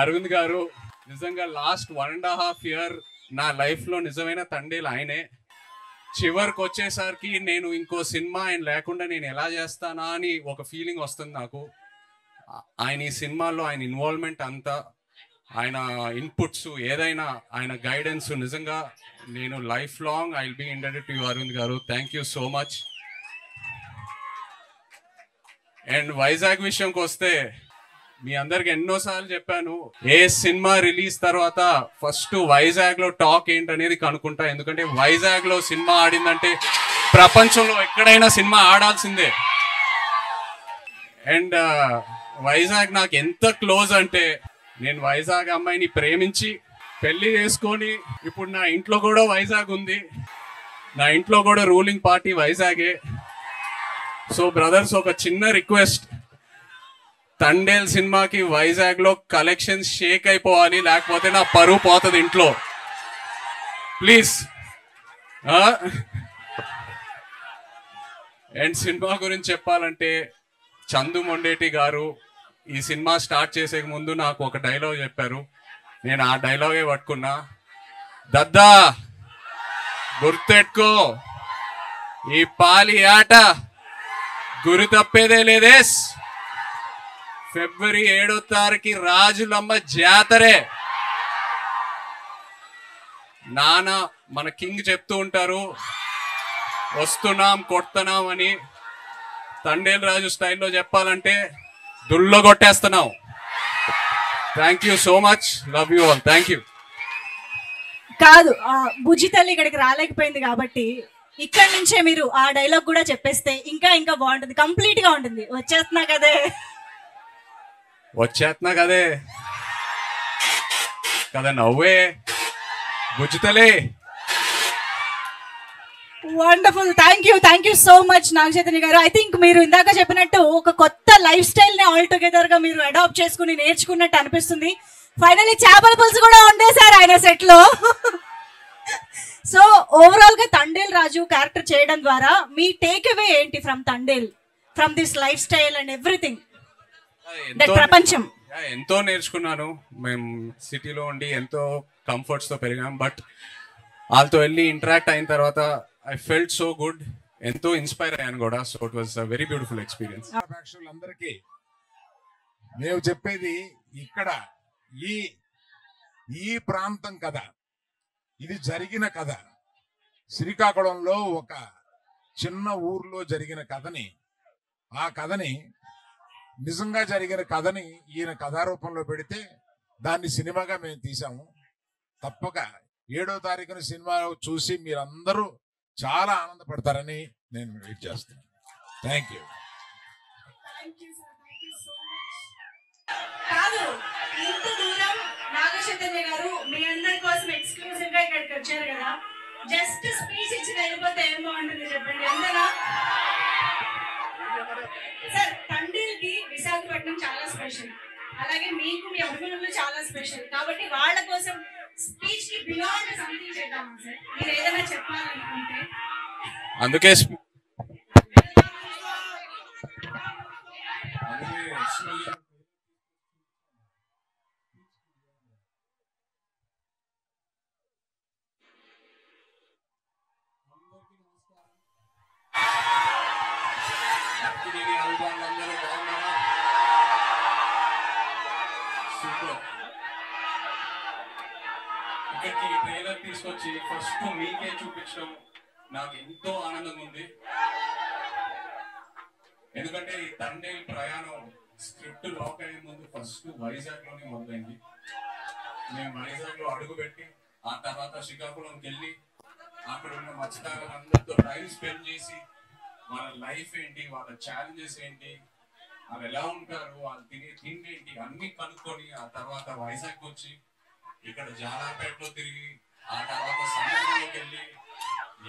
అరవింద్ గారు నిజంగా last 1.5 year నా లైఫ్లో నిజమైన తండేలు ఆయనే. చివరికి వచ్చేసరికి నేను ఇంకో సినిమా ఆయన లేకుండా నేను ఎలా చేస్తానా అని ఒక ఫీలింగ్ వస్తుంది నాకు. ఆయన ఈ సినిమాలో ఆయన ఇన్వాల్వ్మెంట్ అంతా, ఆయన ఇన్పుట్స్ ఏదైనా, ఆయన గైడెన్స్, నిజంగా నేను lifelong I will be indebted to you Aravind garu. Thank you so much. And Vizag విషయంకి వస్తే మీ అందరికి ఎన్నోసార్లు చెప్పాను, ఏ సినిమా రిలీజ్ తర్వాత ఫస్ట్ వైజాగ్ లో టాక్ ఏంటనేది కనుక్కుంటా. ఎందుకంటే వైజాగ్ లో సినిమా ఆడిందంటే ప్రపంచంలో ఎక్కడైనా సినిమా ఆడాల్సిందే. అండ్ వైజాగ్ నాకు ఎంత క్లోజ్ అంటే, నేను వైజాగ్ అమ్మాయిని ప్రేమించి పెళ్లి చేసుకొని ఇప్పుడు నా ఇంట్లో కూడా వైజాగ్ ఉంది. నా ఇంట్లో కూడా రూలింగ్ పార్టీ వైజాగే. సో బ్రదర్స్, ఒక చిన్న రిక్వెస్ట్, తండేల్ సినిమాకి వైజాగ్ లో కలెక్షన్ షేక్ అయిపోవాలి, లేకపోతే నా పరువు పోతుంది ఇంట్లో. ప్లీజ్. అండ్ సినిమా గురించి చెప్పాలంటే, చందు మొండేటి గారు ఈ సినిమా స్టార్ట్ చేసే ముందు నాకు ఒక డైలాగ్ చెప్పారు. నేను ఆ డైలాగే పట్టుకున్నా. దద్దా గుర్తెట్టుకో, ఈ పాలి ఆట గురి తప్పేదే లేదేస్. February 7వ రాజులమ్మ జాతరే. నాన్న మన కింగ్ చెప్తూ ఉంటారు, వస్తున్నాం కొడుతున్నాం అని. తండేల్ రాజు స్టైల్లో చెప్పాలంటే దుల్లో కొట్టేస్తున్నాం. Thank you so much. Love you all. Thank you. కాదు, బుజ్జి తల్లి ఇక్కడికి రాలేకపోయింది కాబట్టి ఇక్కడ నుంచే మీరు ఆ డైలాగ్ కూడా చెప్పేస్తే ఇంకా ఇంకా బాగుంటుంది, కంప్లీట్ గా ఉంటుంది. వచ్చేస్తున్నా కదే కదా నవ్వే బుజ్జితలే. Wonderful. Thank you so much Naga Chaitanya garu. I think మీరు ఇందాక చెప్పినట్టు ఒక కొత్త లైఫ్ స్టైల్ ని ఆల్ టుగెదర్ గా మీరు అడాప్ట్ చేసుకుని నేర్చుకున్నట్టు అనిపిస్తుంది. ఫైనల్లీ చేపల పులుసు కూడా ఉండేశారు ఆయన సెట్ లో. సో ఓవరాల్ గా తండేల్ రాజు క్యారెక్టర్ చేయడం ద్వారా మీ టేక్ అవే ఏంటి from Thandel, from this life style and everything? ప్రపంచం ఎంతో నేర్చుకున్నాను. మేము సిటీలో ఉండి ఎంతో కంఫర్ట్స్ తో పెరిగాం. బట్ వాళ్ళతో వెళ్ళి ఇంటరాక్ట్ అయిన తర్వాత ఐ ఫెల్ట్ సో గుడ్. ఎంతో ఇన్స్పైర్ అయ్యాను కూడా. So it was a very beautiful experience. ప్రేక్షకులందరికీ మేము చెప్పేది, ఇక్కడ ఈ ప్రాంతం కథ, ఇది జరిగిన కథ. శ్రీకాకుళంలో ఒక చిన్న ఊర్లో జరిగిన కథని, ఆ కథని నిజంగా జరిగిన కథని ఈయన కథారూపంలో పెడితే దాన్ని సినిమాగా మేము తీసాము. తప్పక 7వ తారీఖున సినిమా చూసి మీరందరూ చాలా ఆనందపడతారని నేను వెయిట్ చేస్తున్నాను. Thank you. కాదు, ఇంత దూరం నాగ చైతన్య గారు మీ అందరి కోసం ఎక్స్క్లూజివ్ గా ఇక్కడికి వచ్చారు కదా. జస్ట్ స్పీచ్ ఇచ్చి వెళ్ళిపోతే ఏం బాగుంటుంది చెప్పండి. అందరా సార్, తండేల్ కి విశాఖపట్నం చాలా స్పెషల్, అలాగే మీకు మీ అభిమానులు చాలా స్పెషల్. కాబట్టి వాళ్ళ కోసం స్పీచ్ కి బియాండ్ సంథింగ్ చేద్దామా సార్? మీరు ఏదైనా చెప్పాలనుకుంటే. అందుకే ఇక్కడికి ట్రైలర్ తీసుకొచ్చి ఫస్ట్ మీకే చూపించడం నాకు ఎంతో ఆనందంగా ఉంది. ఎందుకంటే ఈ తండేల్ ప్రయాణం స్క్రిప్ట్ లాక్ అయ్యే ముందు ఫస్ట్ వైజాగ్ లోనే మొదలైంది. మేము వైజాగ్ లో అడుగుపెట్టి ఆ తర్వాత శ్రీకాకుళంకి వెళ్ళి అక్కడ ఉన్న మత్స్యకారులందరితో టైం స్పెండ్ చేసి వాళ్ళ లైఫ్ ఏంటి, వాళ్ళ ఛాలెంజెస్ ఏంటి, వాళ్ళు ఎలా ఉంటారు, వాళ్ళు తినే తిండి ఏంటి, అన్ని కనుక్కొని ఆ తర్వాత వైజాగ్ వచ్చి ఇక్కడ జాలాపేటలో తిరిగి ఆ తర్వాత సముద్రంలోకి వెళ్ళి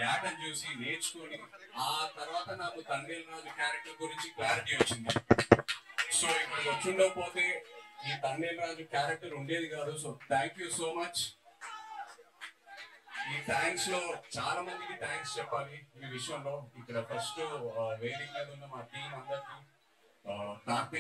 యాటను చూసి నేర్చుకొని ఆ తర్వాత నాకు తండేల్ రాజు క్యారెక్టర్ గురించి క్లారిటీ వచ్చింది. సో ఇక్కడికి వచ్చిండకపోతే ఈ తండేల్ రాజు క్యారెక్టర్ ఉండేది కాదు. So thank you so much. ఈ థ్యాంక్స్ లో చాలా మందికి థ్యాంక్స్ చెప్పాలి ఈ విషయంలో. ఇక్కడ ఫస్ట్ వేదిక మీద ఉన్న మా టీం అందరికి